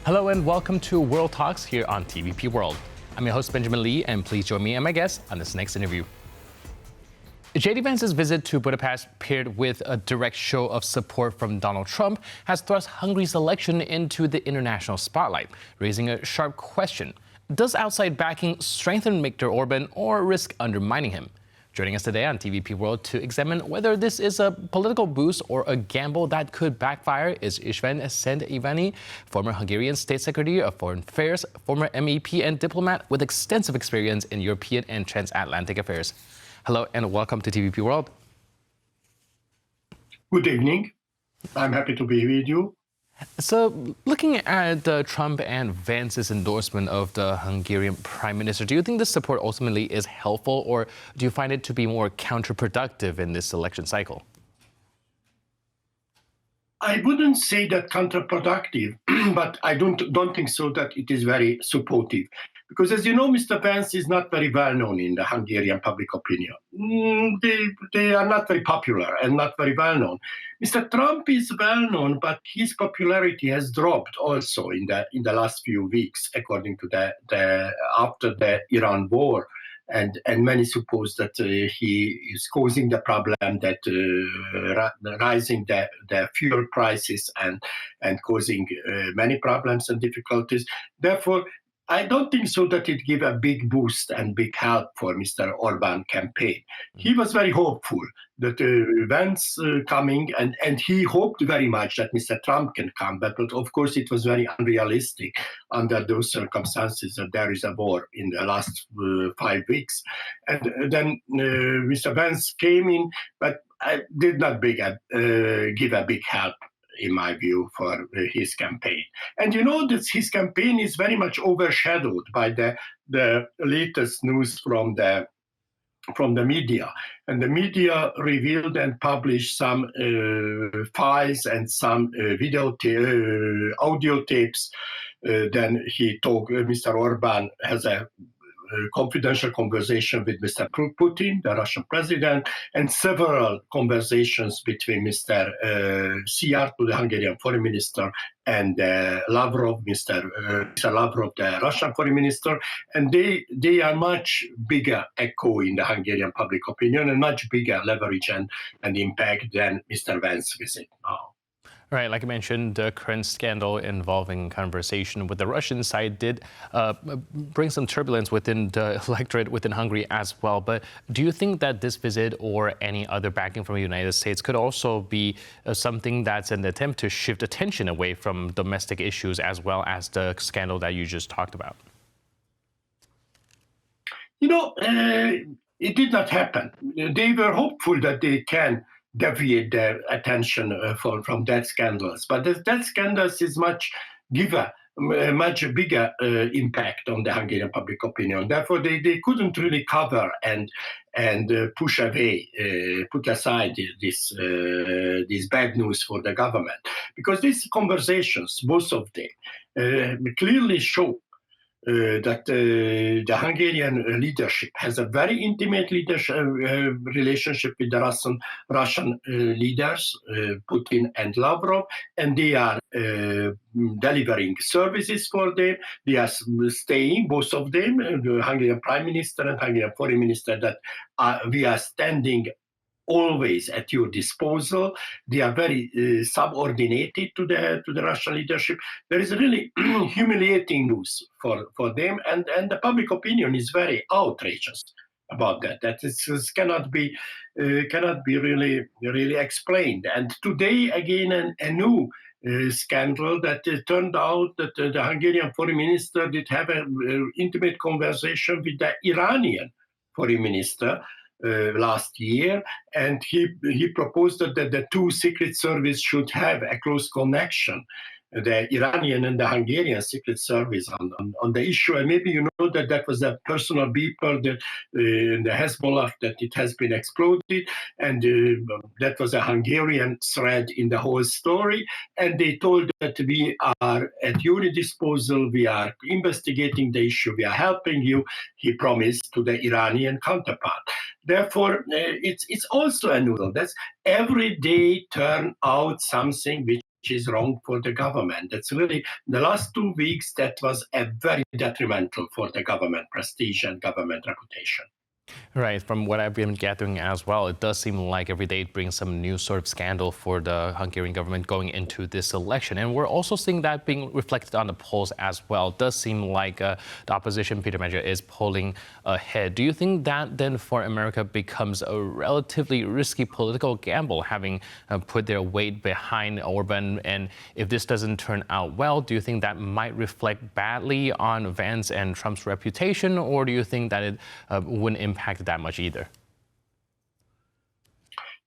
Hello and welcome to World Talks here on TVP World. I'm your host Benjamin Lee, and please join me and my guest on this next interview. J.D. Vance's visit to Budapest, paired with a direct show of support from Donald Trump, has thrust Hungary's election into the international spotlight, raising a sharp question. Does outside backing strengthen Viktor Orbán or risk undermining him? Joining us today on TVP World to examine whether this is a political boost or a gamble that could backfire is István Szent-Iványi, former Hungarian State Secretary of Foreign Affairs, former MEP and diplomat with extensive experience in European and transatlantic affairs. Hello and welcome to TVP World. Good evening. I'm happy to be with you. So, looking at Trump and Vance's endorsement of the Hungarian Prime Minister, do you think this support ultimately is helpful, or do you find it to be more counterproductive in this election cycle? I wouldn't say that counterproductive, but I don't think so that it is very supportive. Because as you know, Mr. Vance is not very well known in the Hungarian public opinion. They are not very popular and not very well known. Mr. Trump is well known, but his popularity has dropped also in the last few weeks, according to after the Iran war. And many suppose that he is causing the problem, that rising the fuel prices and causing many problems and difficulties. Therefore, I don't think so that it gave a big boost and big help for Mr. Orbán campaign. He was very hopeful that Vance coming, and he hoped very much that Mr. Trump can come. But of course, it was very unrealistic under those circumstances that there is a war in the last 5 weeks. And then Mr. Vance came in, but I did not give a big help, in my view, for his campaign. And you know that his campaign is very much overshadowed by the latest news from the media. And the media revealed and published some files and some audio tapes. Then Mr. Orbán has a confidential conversation with Mr. Putin, the Russian president, and several conversations between Mr. Szijjártó, the Hungarian foreign minister, and Lavrov, Mr. Lavrov, the Russian foreign minister. And they are much bigger echo in the Hungarian public opinion and much bigger leverage and impact than Mr. Vance's visit now. Right, like I mentioned, the current scandal involving conversation with the Russian side did bring some turbulence within the electorate within Hungary as well. But do you think that this visit or any other backing from the United States could also be something that's an attempt to shift attention away from domestic issues as well as the scandal that you just talked about? You know, it did not happen. They were hopeful that they can deviate their attention from that scandals. But that scandals is much bigger impact on the Hungarian public opinion. Therefore, they couldn't really cover and push away, put aside this bad news for the government. Because these conversations, both of them, clearly show that the Hungarian leadership has a very intimate relationship with the Russian leaders, Putin and Lavrov, and they are delivering services for them. They are staying, both of them, the Hungarian Prime Minister and Hungarian Foreign Minister, that we are standing always at your disposal. They are very subordinated to the Russian leadership. There is really humiliating news for them, and the public opinion is very outrageous about that. That cannot be really explained. And today again a new scandal that turned out that the Hungarian foreign minister did have an intimate conversation with the Iranian foreign minister last year, and he proposed that the two secret services should have a close connection, the Iranian and the Hungarian secret service on the issue. And maybe you know that was a personal beeper that the Hezbollah, that it has been exploded, and that was a Hungarian thread in the whole story. And they told that we are at your disposal, we are investigating the issue, we are helping you, he promised to the Iranian counterpart. Therefore, it's also a noodle. That's every day turn out something which is wrong for the government. That's really the last 2 weeks that was a very detrimental for the government prestige and government reputation. Right, from what I've been gathering as well, it does seem like every day it brings some new sort of scandal for the Hungarian government going into this election. And we're also seeing that being reflected on the polls as well. It does seem like the opposition, Peter Magyar, is polling ahead. Do you think that then for America becomes a relatively risky political gamble, having put their weight behind Orbán? And if this doesn't turn out well, do you think that might reflect badly on Vance and Trump's reputation? Or do you think that it wouldn't impact that much either?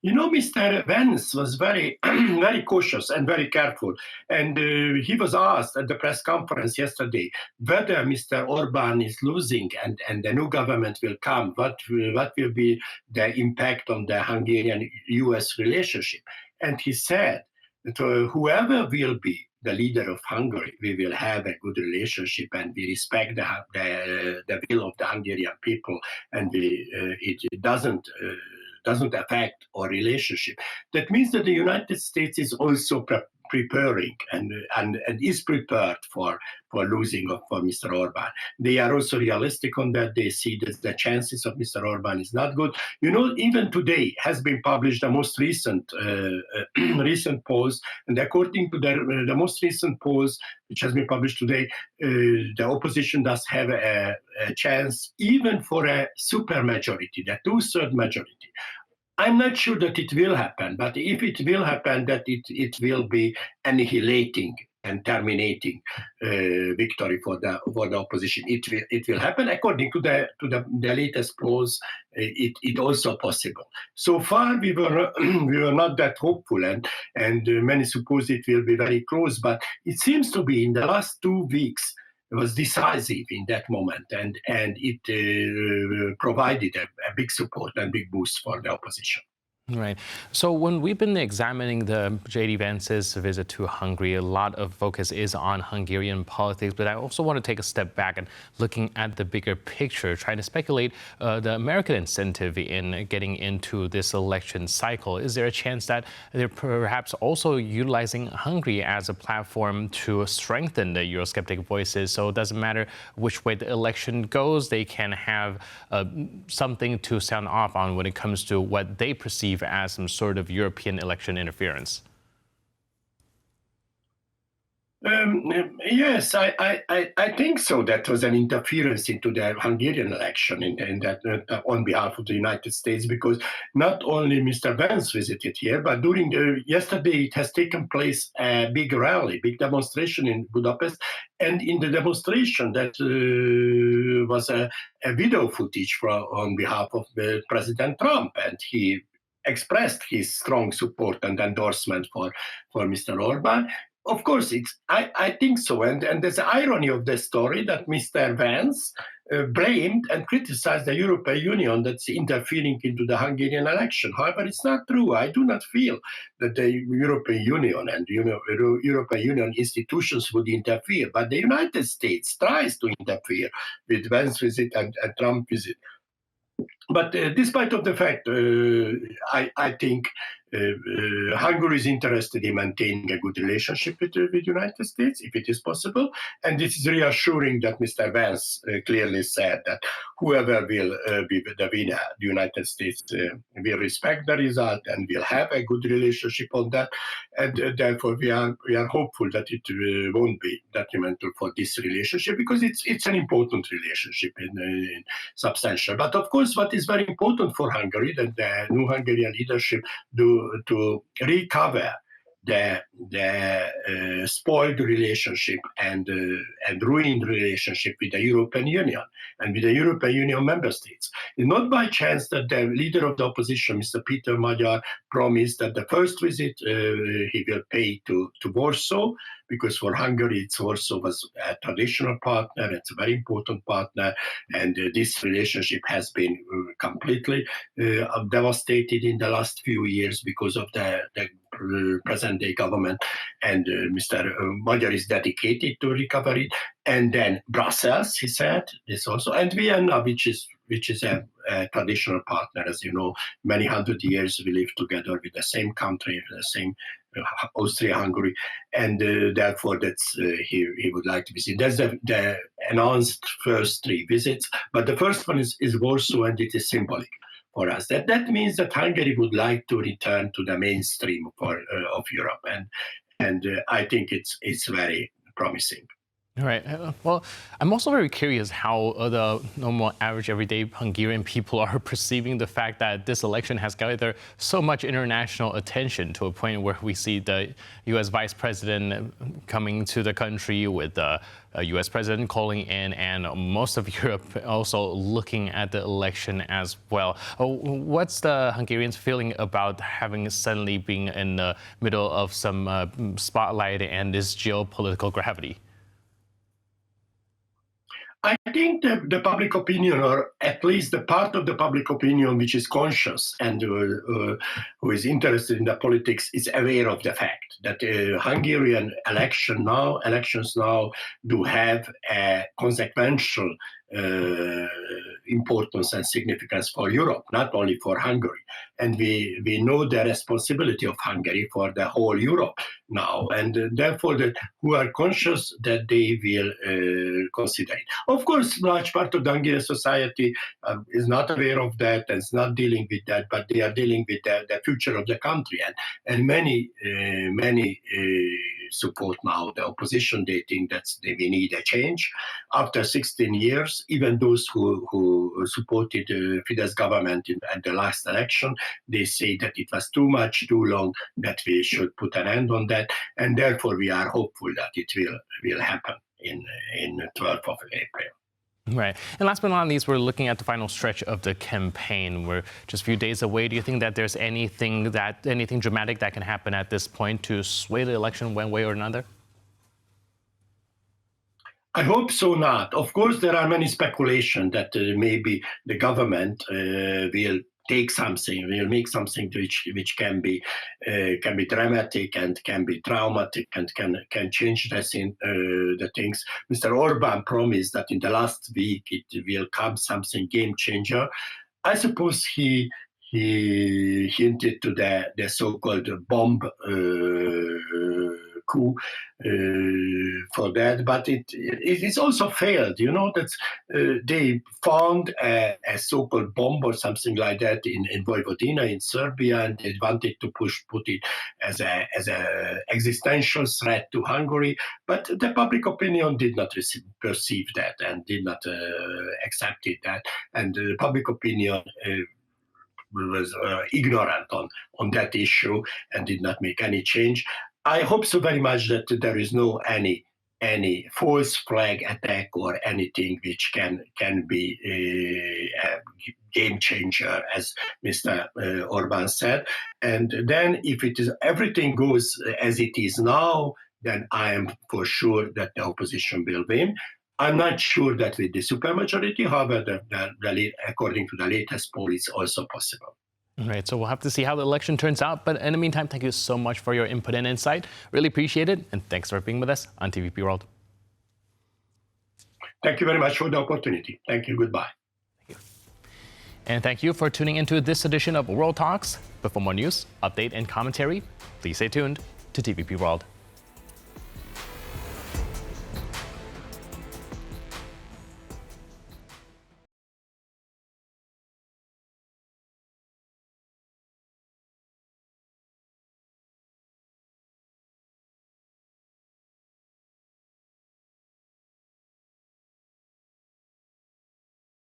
You know, Mr. Vance was very, very cautious and very careful. And he was asked at the press conference yesterday whether Mr. Orbán is losing and the new government will come, what will be the impact on the Hungarian-US relationship. And he said that whoever will be the leader of Hungary, we will have a good relationship and we respect the will of the Hungarian people, and it doesn't affect our relationship. That means that the United States is also preparing and is prepared for losing for Mr. Orbán. They are also realistic on that. They see that the chances of Mr. Orbán is not good. You know, even today has been published the most recent recent polls, and according to the most recent polls, which has been published today, the opposition does have a chance even for a supermajority, the two-thirds majority. I'm not sure that it will happen, but if it will happen, that it will be annihilating and terminating victory for the opposition. It will happen according to the latest polls. It also possible. So far, we were not that hopeful, and many suppose it will be very close. But it seems to be in the last 2 weeks. It was decisive in that moment, and it provided a big support and big boost for the opposition. Right. So when we've been examining the J.D. Vance's visit to Hungary, a lot of focus is on Hungarian politics, but I also want to take a step back and looking at the bigger picture, trying to speculate the American incentive in getting into this election cycle. Is there a chance that they're perhaps also utilizing Hungary as a platform to strengthen the Eurosceptic voices? So it doesn't matter which way the election goes, they can have something to sound off on when it comes to what they perceive as some sort of European election interference? Yes, I think so. That was an interference into the Hungarian election in that on behalf of the United States, because not only Mr. Vance visited here, but during yesterday it has taken place a big rally, big demonstration in Budapest, and in the demonstration that was a video footage on behalf of President Trump, and he expressed his strong support and endorsement for Mr. Orbán. Of course, I think so. And there's the irony of the story that Mr. Vance blamed and criticized the European Union that's interfering into the Hungarian election. However, it's not true. I do not feel that the European Union and European Union institutions would interfere, but the United States tries to interfere with Vance visit and Trump visit. But despite of the fact, I think Hungary is interested in maintaining a good relationship with the United States, if it is possible. And this is reassuring that Mr. Vance clearly said that whoever will be the winner, the United States will respect the result and will have a good relationship on that. And therefore, we are hopeful that it won't be detrimental for this relationship, because it's an important relationship in substantial. But of course, what is very important for Hungary, that the new Hungarian leadership to recover the spoiled relationship and ruined relationship with the European Union and with the European Union member states. It's not by chance that the leader of the opposition, Mr. Peter Magyar, promised that the first visit he will pay to Warsaw, because for Hungary, Warsaw was a traditional partner, it's a very important partner, and this relationship has been completely devastated in the last few years because of the present-day government, and Mr. Magyar is dedicated to recovery. and then Brussels, he said, this also, and Vienna, which is a traditional partner. As you know, many hundred years we live together with the same country, with the same Austria-Hungary, and therefore that's he would like to visit. That's the announced first 3 visits, but the first one is Warsaw, and it is symbolic for us. That means that Hungary would like to return to the mainstream of Europe, and I think it's very promising. All right. Well, I'm also very curious how the normal, average, everyday Hungarian people are perceiving the fact that this election has gathered so much international attention to a point where we see the U.S. Vice President coming to the country with the U.S. President calling in, and most of Europe also looking at the election as well. What's the Hungarians feeling about having suddenly been in the middle of some spotlight and this geopolitical gravity? I think the public opinion, or at least the part of the public opinion which is conscious and who is interested in the politics, is aware of the fact that Hungarian elections now do have a consequential importance and significance for Europe, not only for Hungary. And we know the responsibility of Hungary for the whole Europe now, and therefore who are conscious that they will consider it. Of course, large part of the Hungarian society is not aware of that and is not dealing with that, but they are dealing with the future of the country, and many support now the opposition. They think that we need a change. After 16 years, even those who supported the Fidesz government at the last election, they say that it was too much, too long, that we should put an end on that, and therefore we are hopeful that it will happen in 12th of April. Right. And last but not least, we're looking at the final stretch of the campaign. We're just a few days away. Do you think that there's anything dramatic that can happen at this point to sway the election one way or another? I hope so not. Of course, there are many speculations that maybe the government will make something which can be dramatic and can be traumatic and can change the things. Mr. Orbán promised that in the last week it will come something game changer. I suppose he hinted to the so-called bomb coup for that, but it's also failed. You know that they found a so-called bomb or something like that in Vojvodina in Serbia, and they wanted to put it as a existential threat to Hungary. But the public opinion did not perceive that and did not accept it. And the public opinion was ignorant on that issue and did not make any change. I hope so very much that there is no any false flag attack or anything which can be a game changer, as Mr. Orbán said. And then if everything goes as it is now, then I am for sure that the opposition will win. I'm not sure that with the supermajority, however, according to the latest poll, it's also possible. All right, so we'll have to see how the election turns out. But in the meantime, thank you so much for your input and insight. Really appreciate it. And thanks for being with us on TVP World. Thank you very much for the opportunity. Thank you. Goodbye. Thank you. And thank you for tuning into this edition of World Talks. But for more news, update, and commentary, please stay tuned to TVP World.